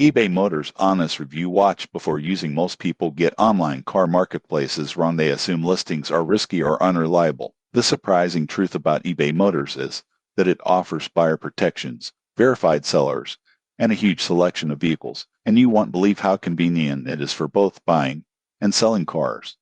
eBay Motors Honest Review. Watch before using. Most people get online car marketplaces wrong. They assume listings are risky or unreliable. The surprising truth about eBay Motors is that it offers buyer protections, verified sellers, and a huge selection of vehicles, and you won't believe how convenient it is for both buying and selling cars.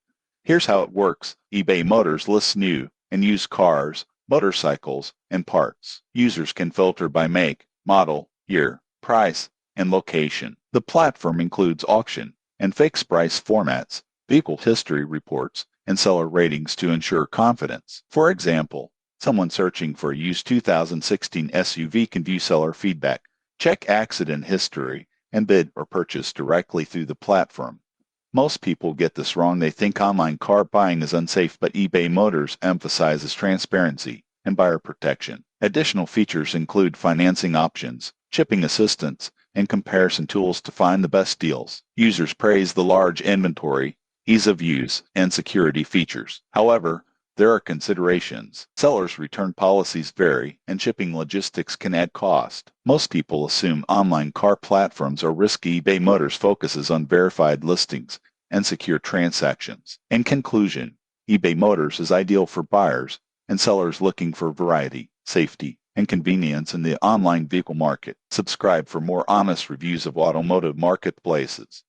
Here's how it works. eBay Motors lists new and used cars, motorcycles, and parts. Users can filter by make, model, year, price, and location. The platform includes auction and fixed price formats, vehicle history reports, and seller ratings to ensure confidence. For example, someone searching for a used 2016 SUV can view seller feedback, check accident history, and bid or purchase directly through the platform. Most people get this wrong. They think online car buying is unsafe, but eBay Motors emphasizes transparency and buyer protection. Additional features include financing options, shipping assistance, and comparison tools to find the best deals. Users praise the large inventory, ease of use, and security features. However, there are considerations. Sellers' return policies vary, and shipping logistics can add cost. Most people assume online car platforms are risky. eBay Motors focuses on verified listings and secure transactions. In conclusion, eBay Motors is ideal for buyers and sellers looking for variety, safety, and convenience in the online vehicle market. Subscribe for more honest reviews of automotive marketplaces.